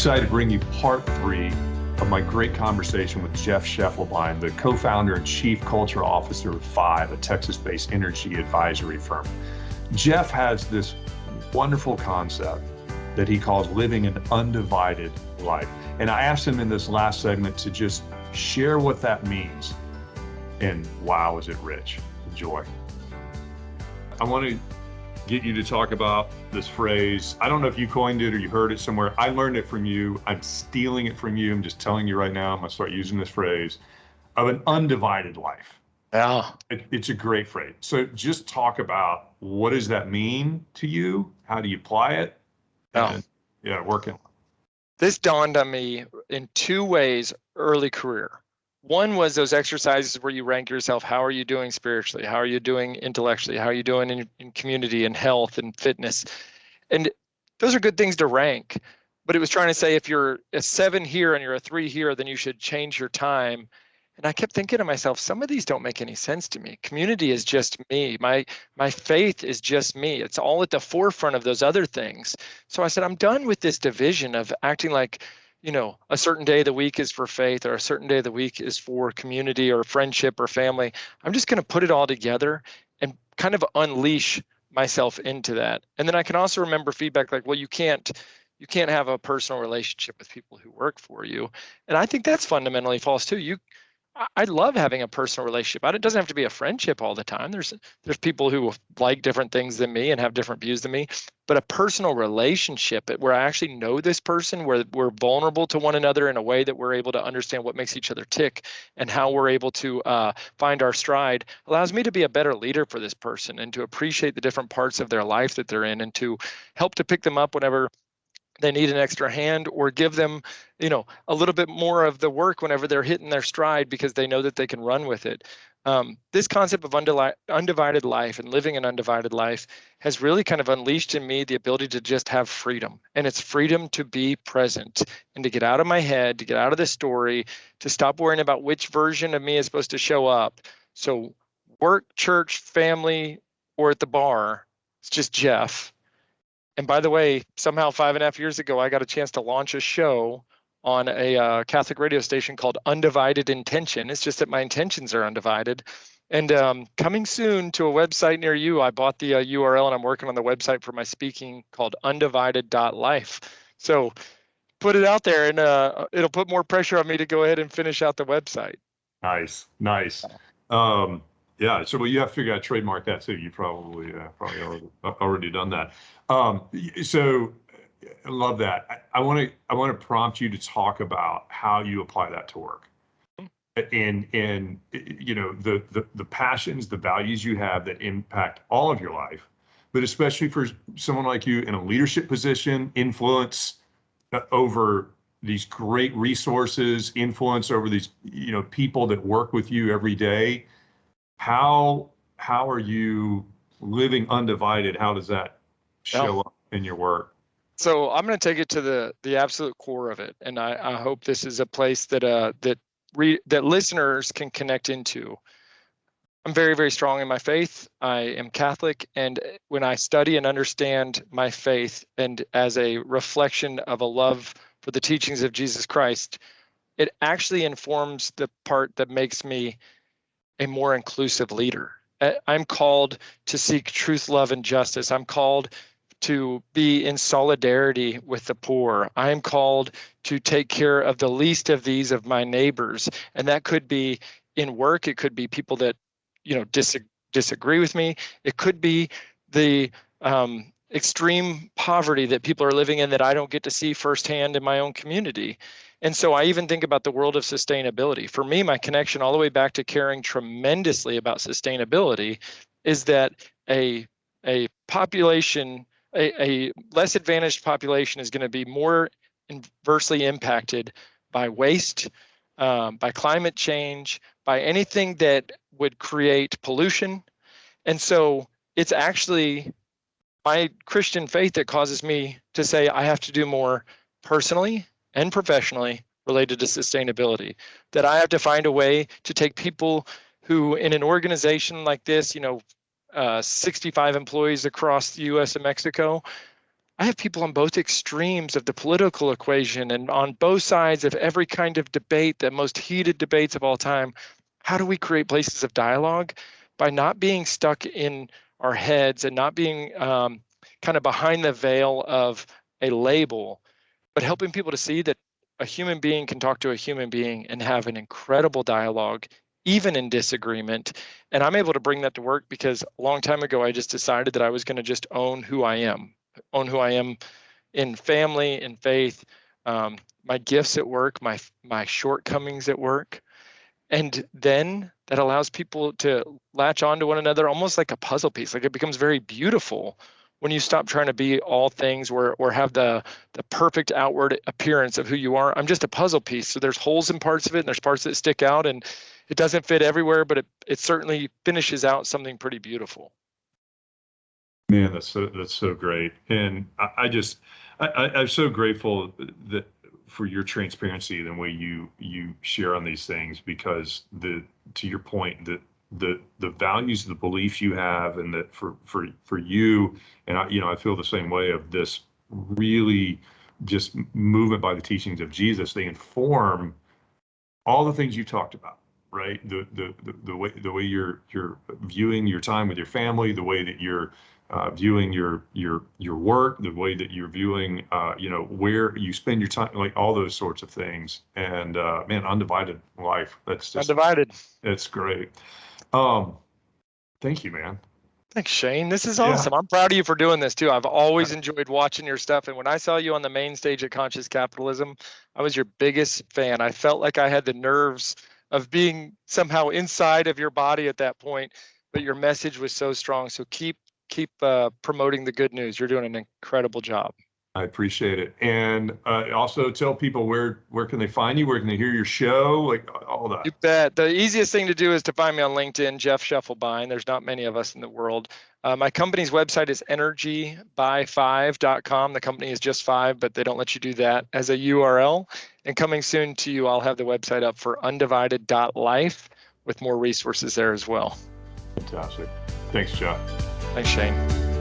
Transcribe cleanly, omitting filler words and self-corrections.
excited to bring you part 3 of my great conversation with Jeff Schiefelbein, the co-founder and chief culture officer of Five, a Texas-based energy advisory firm. Jeff has this wonderful concept that he calls living an undivided life. And I asked him in this last segment to just share what that means. And wow, is it rich. Enjoy. I want to get you to talk about this phrase. I don't know if you coined it or you heard it somewhere. I learned it from you. I'm stealing it from you. I'm just telling you right now, I'm going to start using this phrase of an undivided life. Yeah. It's a great phrase. So just talk about, what does that mean to you? How do you apply it? And, working. This dawned on me in 2 ways early career. One was those exercises where you rank yourself. How are you doing spiritually? How are you doing intellectually? How are you doing in community and health and fitness? And those are good things to rank. But it was trying to say, if you're a 7 here and you're a 3 here, then you should change your time. And I kept thinking to myself, some of these don't make any sense to me. Community is just me. My faith is just me. It's all at the forefront of those other things. So I said, I'm done with this division of acting like, a certain day of the week is for faith, or a certain day of the week is for community or friendship or family. I'm just going to put it all together and kind of unleash myself into that. And then I can also remember feedback like, well, you can't have a personal relationship with people who work for you. And I think that's fundamentally false too. I love having a personal relationship. It doesn't have to be a friendship all the time. There's people who like different things than me and have different views than me, but a personal relationship where I actually know this person, where we're vulnerable to one another in a way that we're able to understand what makes each other tick and how we're able to find our stride, allows me to be a better leader for this person and to appreciate the different parts of their life that they're in and to help to pick them up whenever they need an extra hand, or give them, a little bit more of the work whenever they're hitting their stride because they know that they can run with it. This concept of undivided life and living an undivided life has really kind of unleashed in me the ability to just have freedom. And it's freedom to be present and to get out of my head, to get out of the story, to stop worrying about which version of me is supposed to show up. So work, church, family, or at the bar, it's just Jeff. And by the way, somehow 5.5 years ago, I got a chance to launch a show on a Catholic radio station called Undivided Intention. It's just that my intentions are undivided. And coming soon to a website near you, I bought the URL and I'm working on the website for my speaking called undivided.life. So put it out there, and it'll put more pressure on me to go ahead and finish out the website. Nice. Yeah, so you have to figure out trademark that too. You probably already done that. So I love that. I want to prompt you to talk about how you apply that to work, and the passions, the values you have that impact all of your life, but especially for someone like you in a leadership position, influence over these great resources, influence over these people that work with you every day. How are you living undivided? How does that show up in your work? So I'm going to take it to the absolute core of it, and I hope this is a place that that listeners can connect into. I'm very, very strong in my faith. I am Catholic, and when I study and understand my faith, and as a reflection of a love for the teachings of Jesus Christ, it actually informs the part that makes me a more inclusive leader. I'm called to seek truth, love, and justice. I'm called to be in solidarity with the poor. I'm called to take care of the least of these of my neighbors. And that could be in work. It could be people that, disagree with me. It could be the extreme poverty that people are living in that I don't get to see firsthand in my own community. And so I even think about the world of sustainability. For me, my connection all the way back to caring tremendously about sustainability is that a population, a less advantaged population is going to be more adversely impacted by waste, by climate change, by anything that would create pollution. And so it's actually my Christian faith that causes me to say I have to do more personally and professionally related to sustainability, that I have to find a way to take people who in an organization like this, 65 employees across the US and Mexico, I have people on both extremes of the political equation and on both sides of every kind of debate, the most heated debates of all time. How do we create places of dialogue by not being stuck in our heads and not being kind of behind the veil of a label, but helping people to see that a human being can talk to a human being and have an incredible dialogue, even in disagreement. And I'm able to bring that to work because a long time ago, I just decided that I was going to just own who I am in family, in faith, my gifts at work, my shortcomings at work. And then that allows people to latch on to one another almost like a puzzle piece. Like it becomes very beautiful when you stop trying to be all things or have the perfect outward appearance of who you are. I'm just a puzzle piece. So there's holes in parts of it and there's parts that stick out, and it doesn't fit everywhere, but it certainly finishes out something pretty beautiful. Man, that's so great. And I'm so grateful that for your transparency and the way you share on these things, because to your point, the values, the beliefs you have, and that for you, and I feel the same way, of this really just movement by the teachings of Jesus. They inform all the things you talked about, right? The way you're viewing your time with your family, the way that you're viewing your work, the way that you're viewing where you spend your time, like all those sorts of things. And man, undivided life. That's just Undivided. It's great. Thank you, man. Thanks, Shane. This is Yeah. awesome. I'm proud of you for doing this too. I've always enjoyed watching your stuff. And when I saw you on the main stage at Conscious Capitalism, I was your biggest fan. I felt like I had the nerves of being somehow inside of your body at that point, but your message was so strong. So keep promoting the good news. You're doing an incredible job. I appreciate it. And also tell people where can they find you? Where can they hear your show? Like all that. You bet. The easiest thing to do is to find me on LinkedIn, Jeff Schiefelbein. There's not many of us in the world. My company's website is energyby5.com. The company is just 5, but they don't let you do that as a URL. And coming soon to you, I'll have the website up for undivided.life with more resources there as well. Fantastic. Thanks, Jeff. Thanks, Shane.